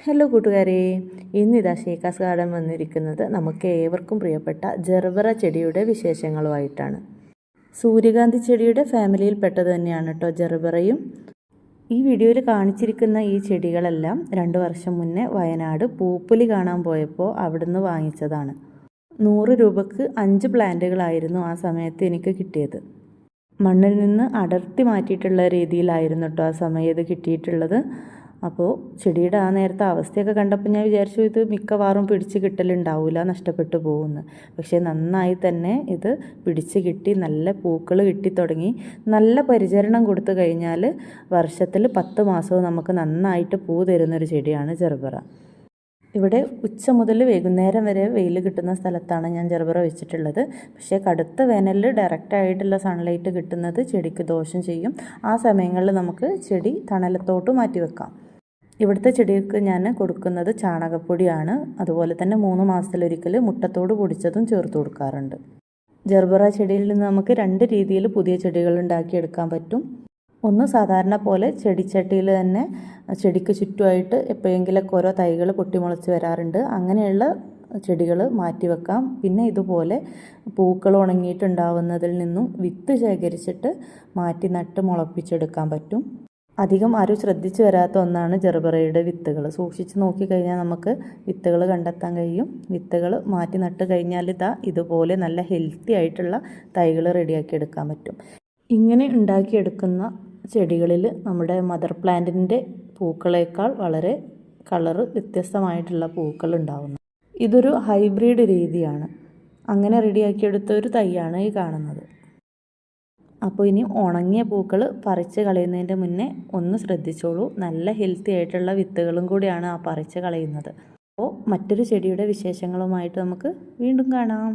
Hello കൂട്ടുകാരെ, ഇന്നിതാ ഷേക്കാസ് garden വന്നിരിക്കുന്നത് നമുക്ക് ഏവർക്കും പ്രിയപ്പെട്ട ജർബറ ചെടിയുടെ വിശേഷങ്ങളുമായിട്ടാണ്. സൂര്യകാന്തി ചെടിയുടെ ഫാമിലിയിൽപ്പെട്ടത് തന്നെയാണ് കേട്ടോ ജർബറയും. ഈ വീഡിയോയിൽ കാണിച്ചിരിക്കുന്ന ഈ ചെടികളെല്ലാം 2 വർഷം മുന്നേ വയനാട് പൂപ്പൊലി കാണാൻ പോയപ്പോൾ അവിടുന്ന് വാങ്ങിച്ചതാണ്. 100 രൂപക്ക് 5 പ്ലാന്റുകളായിരുന്നു ആ സമയത്ത് എനിക്ക് കിട്ടിയത്. മണ്ണിൽ നിന്ന് അടർത്തി മാറ്റിയിട്ടുള്ള രീതിയിലായിരുന്നു കേട്ടോ ആ സമയം ഇത് കിട്ടിയിട്ടുള്ളത്. അപ്പോൾ ചെടിയുടെ ആ നേരത്തെ അവസ്ഥയൊക്കെ കണ്ടപ്പോൾ ഞാൻ വിചാരിച്ചു ഇത് മിക്കവാറും പിടിച്ച് കിട്ടലുണ്ടാവില്ല, നഷ്ടപ്പെട്ടു പോകുന്നു. പക്ഷേ നന്നായി തന്നെ ഇത് പിടിച്ച് കിട്ടി, നല്ല പൂക്കൾ കിട്ടിത്തുടങ്ങി. നല്ല പരിചരണം കൊടുത്തു കഴിഞ്ഞാൽ വർഷത്തിൽ 10 മാസവും നമുക്ക് നന്നായിട്ട് പൂ തരുന്നൊരു ചെടിയാണ് ജർബറ. ഇവിടെ ഉച്ച മുതൽ വൈകുന്നേരം വരെ വെയിൽ കിട്ടുന്ന സ്ഥലത്താണ് ഞാൻ ജർബറ വെച്ചിട്ടുള്ളത്. പക്ഷേ കടുത്ത വേനലിൽ ഡയറക്റ്റായിട്ടുള്ള സൺലൈറ്റ് കിട്ടുന്നത് ചെടിക്ക് ദോഷം ചെയ്യും. ആ സമയങ്ങളിൽ നമുക്ക് ചെടി തണലത്തോട്ട് മാറ്റി വെക്കാം. ഇവിടുത്തെ ചെടിക്ക് ഞാൻ കൊടുക്കുന്നത് ചാണകപ്പൊടിയാണ്. അതുപോലെ തന്നെ 3 മാസത്തിലൊരിക്കൽ മുട്ടത്തോട് പൊടിച്ചതും ചേർത്ത് കൊടുക്കാറുണ്ട്. ജർബറ ചെടിയിൽ നിന്ന് നമുക്ക് 2 രീതിയിൽ പുതിയ ചെടികൾ ഉണ്ടാക്കിയെടുക്കാൻ പറ്റും. ഒന്ന് സാധാരണ പോലെ ചെടിച്ചട്ടിയിൽ തന്നെ ചെടിക്ക് ചുറ്റുമായിട്ട് എപ്പോഴെങ്കിലൊക്കെ ഓരോ തൈകൾ പൊട്ടിമുളച്ച് വരാറുണ്ട്. അങ്ങനെയുള്ള ചെടികൾ മാറ്റി വെക്കാം. പിന്നെ ഇതുപോലെ പൂക്കൾ ഉണങ്ങിയിട്ടുണ്ടാവുന്നതിൽ നിന്നും വിത്ത് ശേഖരിച്ചിട്ട് മാറ്റി നട്ട് മുളപ്പിച്ചെടുക്കാൻ പറ്റും. അധികം ആരും ശ്രദ്ധിച്ചു വരാത്ത ഒന്നാണ് ജർബറയുടെ വിത്തുകൾ. സൂക്ഷിച്ച് നോക്കിക്കഴിഞ്ഞാൽ നമുക്ക് വിത്തുകൾ കണ്ടെത്താൻ കഴിയും. വിത്തുകൾ മാറ്റി നട്ട് കഴിഞ്ഞാൽ ഇതുപോലെ നല്ല ഹെൽത്തി ആയിട്ടുള്ള തൈകൾ റെഡിയാക്കി എടുക്കാൻ പറ്റും. ഇങ്ങനെ ഉണ്ടാക്കിയെടുക്കുന്ന ചെടികളിൽ നമ്മുടെ മദർ പ്ലാന്റിൻ്റെ പൂക്കളേക്കാൾ വളരെ കളറ് വ്യത്യസ്തമായിട്ടുള്ള പൂക്കൾ ഉണ്ടാവുന്നു. ഇതൊരു ഹൈബ്രിഡ് രീതിയാണ്. അങ്ങനെ റെഡിയാക്കിയെടുത്ത ഒരു തൈയാണ് ഈ കാണുന്നത്. അപ്പോൾ ഇനി ഉണങ്ങിയ പൂക്കൾ പറിച്ച് കളയുന്നതിൻ്റെ മുന്നേ ഒന്ന് ശ്രദ്ധിച്ചോളൂ. നല്ല ഹെൽത്തി ആയിട്ടുള്ള വിത്തുകളും കൂടിയാണ് ആ പറിച്ച് കളയുന്നത്. അപ്പോൾ മറ്റൊരു ചെടിയുടെ വിശേഷങ്ങളുമായിട്ട് നമുക്ക് വീണ്ടും കാണാം.